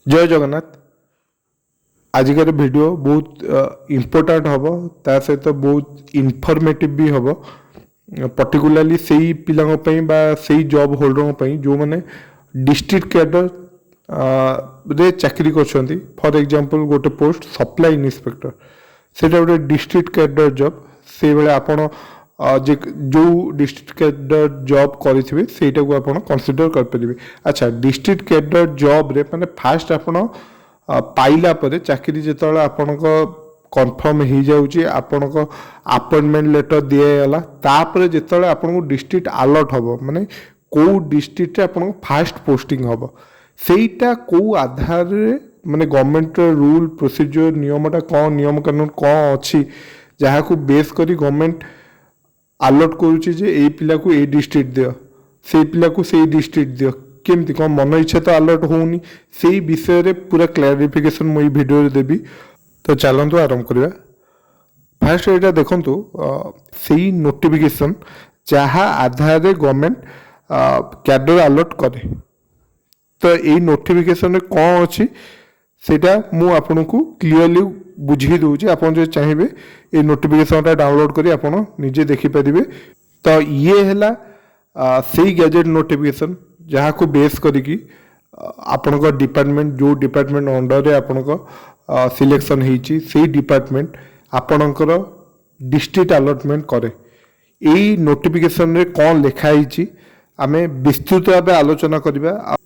जय जगन्नाथ। आजिकार वीडियो बहुत इम्पोर्टाट हम ता सहित बहुत इनफॉर्मेटिव भी हम पर्टिकुलाली से ही पिलांग बा से जॉब होल्डर जो मैंने डिस्ट्रिक्ट कैडर रे चाकरी कर फॉर एग्जांपल गोटे पोस्ट सप्लाई इन्स्पेक्टर से गोटे डिस्ट्रिक्ट कैडर जॉब से बेले आपण जो डिस्ट्रिक्ट कैडर जॉब करेंगे सेटा को आप कनसीडर करेंगे। अच्छा डिस्ट्रिक्ट कैडर जॉब रे माने फास्ट आपण पाइला परे चाकरी जिते आपण कन्फर्म हो जाऊँगी आपण अपॉइंटमेंट लेटर दिगला तापर जिते आपको डिस्ट्रिक्ट अलर्ट हम माने कौ डिस्ट्रिक्ट आपन फास्ट पोस्टिंग हम सेटा कौ आधार माने गवर्नमेंट रूल प्रोसीजर नियमटा कौन नियम कानून कौन अच्छी जहाँ को बेस करी गवर्नमेंट अलर्ट करुच्ची जे ए पिला को ए डिस्ट्रिक्ट दियो से पिला को से डिस्ट्रिक्ट दियो केमती कौन मन इच्छा तो अलर्ट होनी से विषय रे पूरा क्लारिफिकेशन मुझे वीडियो देवी। तो चलतु आरंभ करवा। फास्ट यहाँ देखु से नोटिफिकेशन जहाँ आधार गवर्नमेंट कैडर अलर्ट करे तो यही नोटिफिकेशन रे कौन अच्छी सेटा मु आपन को क्लीयरली बुझी दूची आप चाहिए ये नोटिफिकेशन डाउनलोड करी आप निजे देखिपारे। तो ये है से गैजेट नोटिफिकेशन जहाँ को बेस करी आपण डिपार्टमेंट जो डिपार्टमेंट अंडर आपण सिलेक्शन होती से डिपार्टमेंट आपणकर डिस्ट्रिक्ट अलॉटमेंट करे। यही नोटिफिकेशन रे कौन लिखाई आम विस्तृत भाव आलोचना करवा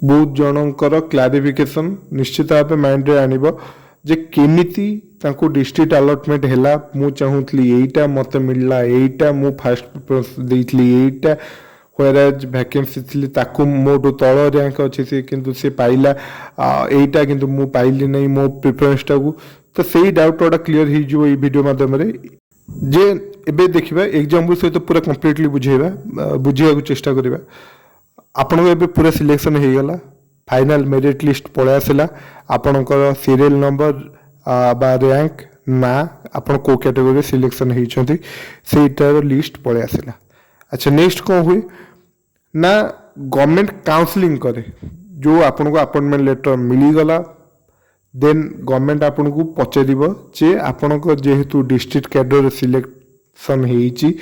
बहुत जनकर क्लारिफिकेशन निश्चित भाव माइंड रे आनिबो जे केमिति तांको डिस्ट्रिक्ट अलॉटमेंट हैला मु चाहूतली एटा मते मिलला एटा मु फास्ट प्रेफरेंस देइतली एटा व्हेरेज वैकेंसी थी ताकू मोटू तल रैंक अच्छे से किंतु से पाइला एटा किंतु मु पाइली नहीं मो प्रेफरेंसटा को तो सही डाउटा क्लीयर हो वीडियो माध्यम जे एबे देखिबा एग्जांपल सहित पूरा कंप्लीटली बुझेबा चेष्टा करबा। आपन एबे पूरा सिलेक्शन हो गला फाइनल मेरिट लिस्ट पळे आसला आपनकर सीरियल नंबर बा रैंक ना आपन को कैटेगरी सिलेक्शन होइछंती सेटार लिस्ट पळे आसला। अच्छा नेक्स्ट कौन हुए ना गवर्नमेंट काउंसलिंग करे जो आपन को अपॉइंटमेंट लेटर मिलीगला देन गवर्नमेंट आपन को पचार जे आपन को जेहेतु डिस्ट्रिक्ट कैडर सिलेक्शन होइछि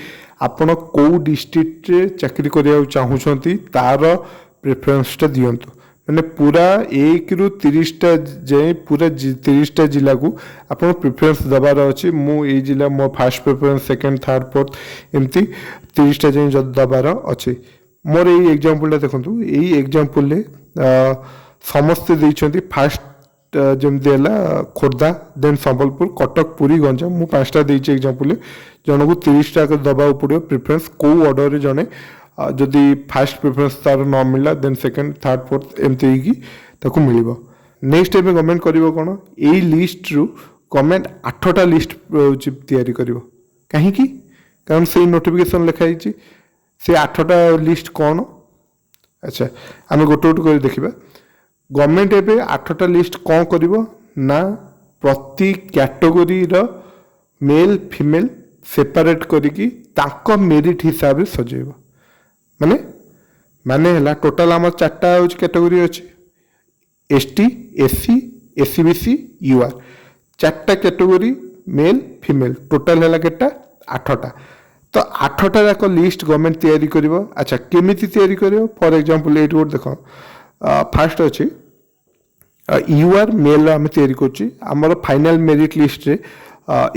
आपण कौ डिस्ट्रिक्ट चाकरी करिया चाहूछंती तार प्रेफरेंसटा दियंतु मैंने पूरा 1 ରୁ 30टा जाए पूरा 30टा जिला को आप प्रिफरेंस दबार अच्छे मु जिला मो fast preference second third fourth एमती 30टा जाए दबार अच्छे। मोर यही एग्जांपल देखो यही एग्जांपल समस्ते देइछंती फास्ट जमती है खोर्धा देन संबलपुर कटक पुरी गंजाम मु 5टा देइछि एग्जांपल जन को 30टा दबाव पड़ो प्रिफरेंस कौ ऑर्डर जने जदि फास्ट प्रेफरेंस तार न मिला देन सेकेंड थर्ड फोर्थ एमती मिल। नेक्स्ट एवं गवर्नमेंट कर कौन यही लिस्ट रु गवर्नमेंट 8टा लिस्ट तैयारी कर कहीं कारण से नोटिफिकेशन लिखाई से 8टा लिस्ट कौन। अच्छा आम गोटे गोटे कर देखा गवर्नमेंट एवं 8टा लिस्ट कौन कर ना प्रति कैटेगोरी मेल फीमेल सेपरेट करी मेरिट हिसाब से सजेब माने माने है टोटाल आम 4टा कैटेगोरी अच्छे एसटी एससी एससीबीसी यूआर 4टा कैटेगोरी मेल फीमेल टोटाल है केटा 8टा तो 8टा जाक लिस्ट गवर्नमेंट तैयारी करिवो। अच्छा केमिति तैयारी करिवो फॉर एग्जांपल एट गोट देख फास्ट अच्छे यूआर मेल आम तैयारी करछि आमर फाइनल मेरिट लिस्ट रे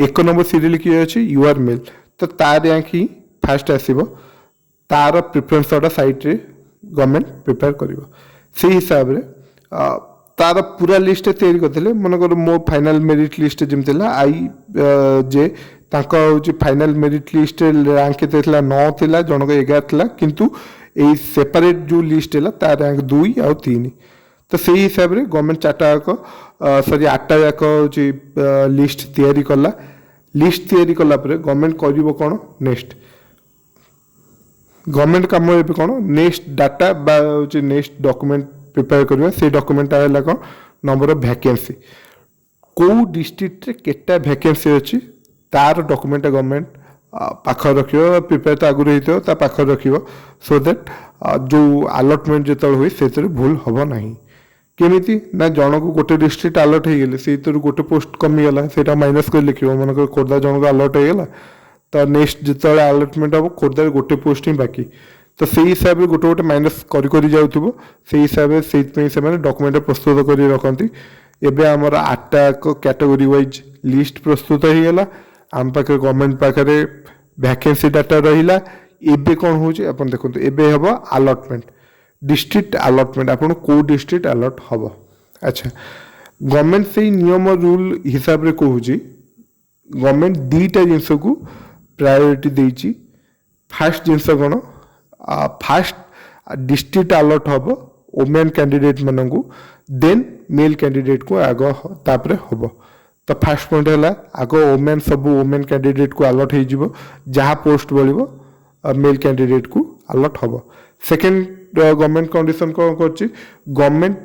1 नंबर सीरियल किए अच्छे यूआर मेल तो तार रैंक ही फास्ट आसीबो तार प्रिफरेंस साइट रे गवर्नमेंट प्रिपेयर करिवो से हिसाब रे तार पूरा लिस्ट तैयारी करथिले मनकर मो फाइनल मेरिट लिस्ट जमति आई जे तांका होची फाइनल मेरिट लिस्ट रैंक केते थिला 9 थिला जनक 11 थिला किंतु ए सेपरेट जो लिस्ट हैला तार रैंक 2 आ 3 तो से हिसाब रे गवर्नमेंट 4टा सॉरी 8टा जाक होची लिस्ट तैयारी कला लिस्ट तैयारी कला परे गवर्नमेंट करिवो कोन नेक्स्ट गवर्नमेंट काम ए कौन next data next document prepare करवा से डॉक्यूमेंट है कौन नंबर ऑफ वैकेंसी कौ डिस्ट्रिक्ट रे केटा वैकेंसी अच्छी तार डॉक्यूमेंट गवर्नमेंट पाख रख प्रिपेयर तो आगुरी होता पाख रख सो दैट जो अलॉटमेंट जो हुए से भूल हम ना। केमिति ना जन को गोटे डिस्ट्रिक्ट अलर्ट हो गले से गोटे पोस्ट कमीगला से माइनस कर लिख मन खोर्धा जन को अलर्ट होगा तो नेक्स्ट जिते अलर्टमेंट हम खोर्धार गोटे पोस्ट ही बाकी तो से हिसाब से गोटे गोटे माइनस कर जाऊँ से हिसाब से डॉक्यूमेंट प्रस्तुत कर रखती एवं आमर 8टा कैटेगरी वाइज लिस्ट प्रस्तुत होगा आम पाखे गवर्नमेंट पाखे वैकेंसी डाटा रहा एबे कौन हो देखो एबे हम अलॉटमेंट डिस्ट्रिक्ट अलॉटमेंट आपन को डिस्ट्रिक्ट अलॉट हम अच्छा गवर्नमेंट से नियम रूल हिसाब से कहूँ गवर्नमेंट दीटा जिनस को प्रायोरिटी देची फास्ट जिनस कौन फास्ट डिस्ट्रिक्ट अलॉट हम वुमेन कैंडिडेट मानू देन मेल कैंडिडेट को आग तापर हम तो फास्ट पॉइंट है आग वुमेन सब वुमेन कैंडिडेट को अलॉट हो जहाँ पोस्ट बढ़ो मेल कैंडिडेट को अलॉट हम सेकेंड गवर्नमेंट कंडीशन कौन कर गवर्नमेंट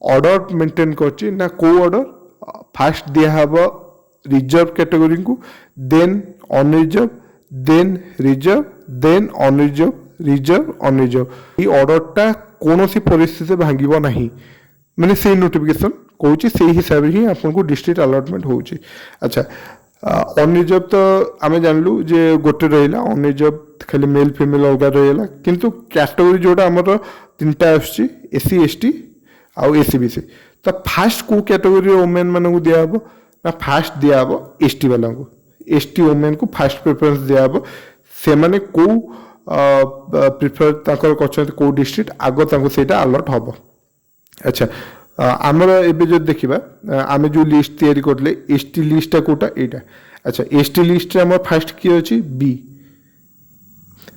ऑर्डर मेंटेन कर ना को ऑर्डर फास्ट दिहब रिजर्व कैटेगरी को then unreserve then reserve then unreserve reserve unreserve ये ऑर्डरटा कौन सी परिस्थिति भांगिब नहीं मैंने से नोटिफिकेशन कहूँ से हिसाब से ही आपको डिस्ट्रिक्ट अलॉटमेंट हो अच्छा अनरिजर्व तो आम जानलु जे गोटे रहा अनरिजर्व खाली मेल फिमेल अलग रहा किंतु कैटेगोरी जोटा आमर 3टा एससी एसटी आउ एससीबीसी तो फास्ट को कैटेगोरी वुमेन मानू दिहब ना फास्ट दिहब एसटी वाला को एसटी वुमेन को फास्ट प्रेफरेंस दिहब से माने को प्रिफर कर डिस्ट्रिक्ट आग से अलर्ट हम अच्छा आमर एबे जो देखा आम जो लिस्ट तैयारी करले एसटी लिस्टा कोटा एटा अच्छा एसटी लिस्ट रे हमर फास्ट किए अछि बी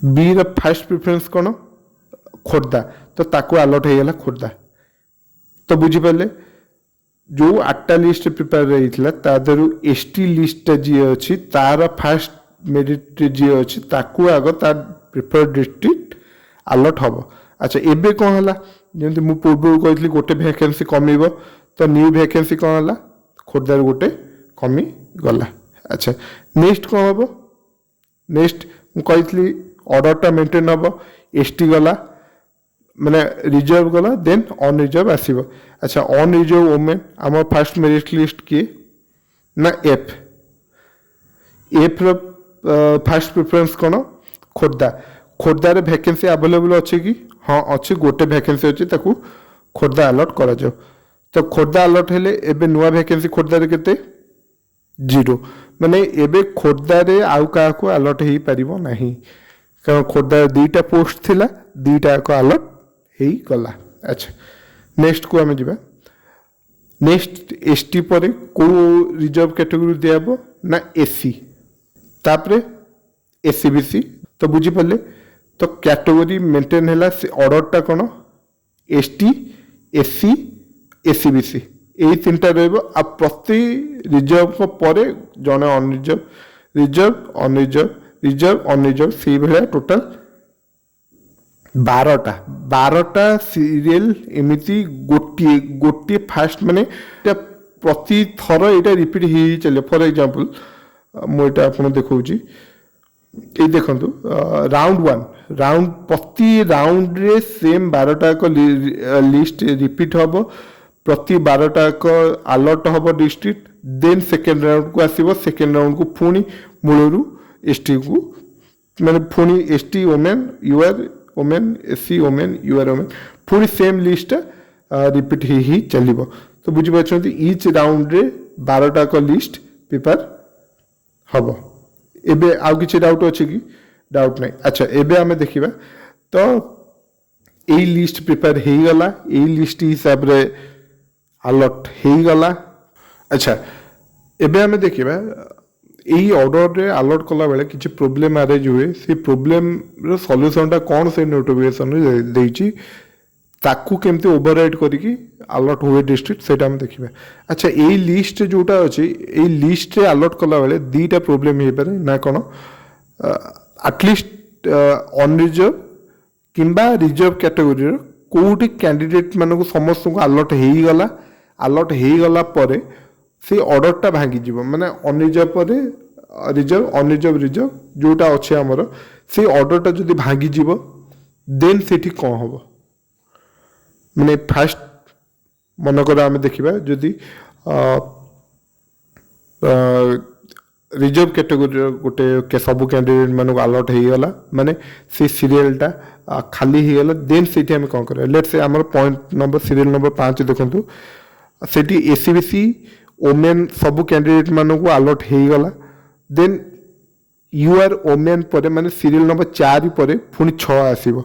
बी र फास्ट प्रेफरेंस कौन खोर्धा तो ताको अलर्ट हो गला खोर्धा तो बुझी पाले जो 8टा लिस्ट प्रिपेयर रही ता दरु एसटी लिस्ट जी अछि तार फास्ट मेरिट जी अछि ताको आग तार प्रिफर्ड डिस्ट्रिक्ट अलर्ट हम अच्छा एबे कौन है जमी मु पूर्व कही गोटे वैकेंसी कमीब तो न्यू वैकेंसी कौन है खोर्धार गोटे कमी गला अच्छा नेक्स्ट कौन हम नेक्स्ट मुझे ऑर्डरटा मेंटेन हम एसटी गला माने रिजर्व गला देन अनरिजर्व आसीबो अच्छा अनरिजर्व वुमेन आम फास्ट मेरिट लिस्ट किए ना एफ एफ रो फास्ट प्रेफरेंस कौन खोर्धा खोर्धार वैकेंसी अवेलेबल अच्छे कि हाँ अच्छे गोटे वैकेंसी अच्छे ताकू खोर्धा अलर्ट करा जाओ तो खोर्धा अलर्ट हेले एबे नुआ वैकेंसी खोर्धार केते 0 माने एबे खोर्धार आउ का को अलर्ट हेई परिबो नाही कारण खोर्धार 2टा पोस्ट थिला 2टा को अलर्ट हेई गला अच्छा नेक्स्ट को आमे जिबा नेक्स्ट एसटी पर को रिजर्व कैटेगरी दियाबो ना एससी तापरे एससीबीसी तो बुझी पाले तो कैटेगरी मेंटेन है ऑर्डरटा कौन एसटी एससी एससीबीसी यही 3टा रहा प्रति रिजर्व पर जड़े unreserve reserve unreserve reserve unreserve से भाया टोटाल 12टा सीरियल एमती गोटे गोटे फास्ट माने प्रति थर यहाँ रिपीट हो चले फॉर एग्जांपल मुझे आप देखा ये देखो राउंड 1 राउंड प्रति राउंड रे सेम 12टा लिस्ट रिपीट हम प्रति 12टा अलर्ट हम डिस्ट्रिक्ट देन सेकेंड राउंड को आसब सेकेंड राउंड को पुणी मूलरू एसटी को मैंने पुणी ST women UR women SC women UR women पुणी सेम लिस्ट रिपीट ही चलो तो बुझीपार इच राउंड रे 12टा लिस्ट प्रिपेयर हम एबे आउ किसी डाउट अच्छे कि डाउट नहीं अच्छा एबे आमे देखिबा तो यही लिस्ट प्रिपेयर हो गला यही लिस्ट हिसाब रे अलर्ट हो गला अच्छा एबे आमे देखिबा यही ऑर्डर रे अलर्ट कला बेले किसी प्रॉब्लम अरेज हुए से प्रॉब्लम रो सॉल्यूशनटा कौन से नोटिफिकेशन रे देइची ताकू केमती ओवरराइड करके अलर्ट हुए डिस्ट्रिक्ट से देखा अच्छा यही लिस्ट जोटा अच्छे यही लिस्ट रे अलर्ट कला बेले 2टा प्रॉब्लम हो पारे ना कौन एटलिस्ट अनरिजर्व किंबा रिजर्व कैटेगोरी कोटी कैंडिडेट मानक समस्त को अलर्ट हो गला पर से ऑर्डरटा भांगी माने अनरिजर्व पर रिजर्व अनरिजर्व रिजर्व जोटा अच्छे आमर से ऑर्डरटा जदि भांगी देन से कौन हम मैंने फास्ट मनकर आम देखा जदि रिजर्व कैटेगोरी गोटे सब कैंडिडेट मानक अलर्ट हो गला माने से सीरियलटा खाली हो गला देन से कौन कर लेट से आम पॉइंट नंबर सीरियल नंबर 5 देखु से एसीबीसी ओमेन सब कैंडिडेट मानक अलर्ट हो गला देन यूआर ओमेन पर माने सीरियल नंबर 4 पर पुणी 6 आसव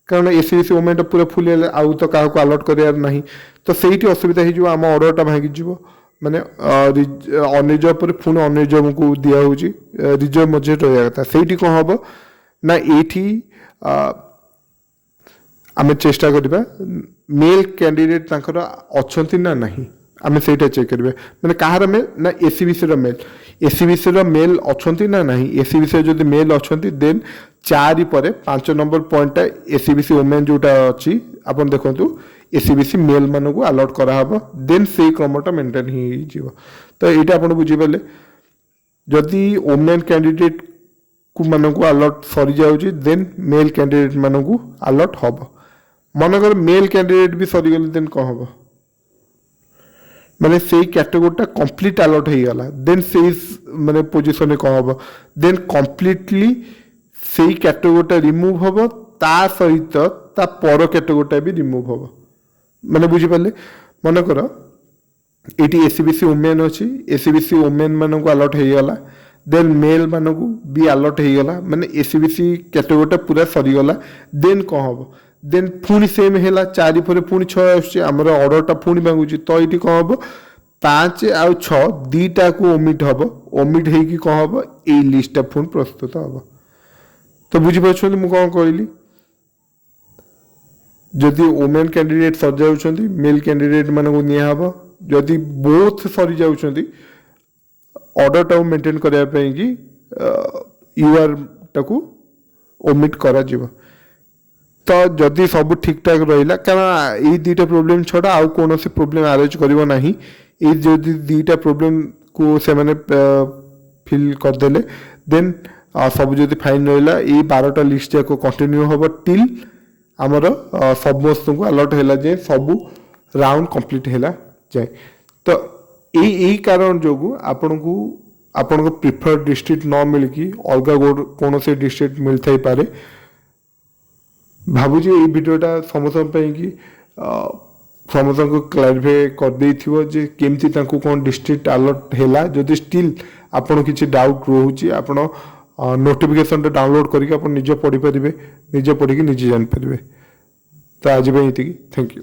कारण एसीबीसी ओमेन पूरा फुल आउ तो क्या अलर्ट करार ना तो सही असुविधा हो आम ऑर्डरटा भांगी माने अनरिजर्व पर पुणी अनरिजर्व को दिया रिजर्व मझे रहा था से कौन हम ना ये आम चेष्टा करवा मेल कैंडिडेट अच्छा ना नहीं आम से चेक करेंगे मैंने कहार मेल ना एसीबीसी मेल एसीबीसी मेल अच्छा ना नहीं एसीबीसी जो मेल अच्छा देन 4 पर 5 नंबर पॉइंटा एसीबीसी वोमेन जोटा अच्छी आप देखो एसीबीसी मेल मान को अलर्ट कराब देन से क्रमटा मेन्टेन हो तो यहाँ आप बुझीपारे जदि वोमेन कैंडिडेट को मान को अलर्ट सरी जाऊँगी देन मेल कैंडिडेट मान को अलर्ट हम मनकर मेल कैंडिडेट भी सरीगले देन कौन हम माने से कैटेगोरीटा कंप्लीट अलर्ट हो गला देन से माने पोजीशन कौन हम देन कंप्लीटली से कैटेगोरीटा रिमूव हम ता सहित ता पर कैटेगोरीटा भी रिमूव हम माने बुझीपारे मनकर ये एसीबीसी वोमेन अच्छी एसीबीसी वोमेन मान को अलर्ट हो गला देन मेल मान को भी अलर्ट हो गला माने एसीबीसी कैटेगोरीटा पूरा सरीगला देन कौन हम देन पुणी सेम है 4 पर पुणी 6 आसमर ऑर्डरटा पुणी मांगुची तो ये कौन हम 5 आउ 6 2टा को ओमिट हम ओमिट होगी कौन हम ये लिस्टा पुणी प्रस्तुत हम तो बुझीपार मुझे कौन कहली जदि वोमेन कैंडिडेट सरी जाऊँच मेल कैंडिडेट मान को निहब जदि बोथ सरी जाऊँच ऑर्डरटा मेंटेन करने यूआर टाकू ओमिट करा तो जदि सब ठीक ठाक रहा कारण ये 2टा प्रोब्लेम छड़ा आउ कौन से प्रोब्लेम आरेज करना ना ये जो 2टा प्रोब्लेम को से मैंने फिल करदे देन सब जो फाइन रहा ये 12टा लिस्ट जाक कंटिन्यू हम टिल आमर समस्त को अलर्ट है जाए सब राउंड कंप्लीट है जाए तो यही कारण जो आपण को प्रिफर्ड डिस्ट्रिक्ट न मिलकी अलग कौन से डिस्ट्रिक्ट मिलता ही पारे भावुँ ये भिडटा समस्त कि समस्त को क्लारिफाई कर दे केमती कौन डिस्ट्रिक्ट अलर्ट है जदि स्टिल आपन किसी डाउट रोचे आप नोटिफिकेशन डाउनलोड करके आप निज पढ़ी पारे निज पढ़ी निजे जान पारे तो आज ये थैंक यू।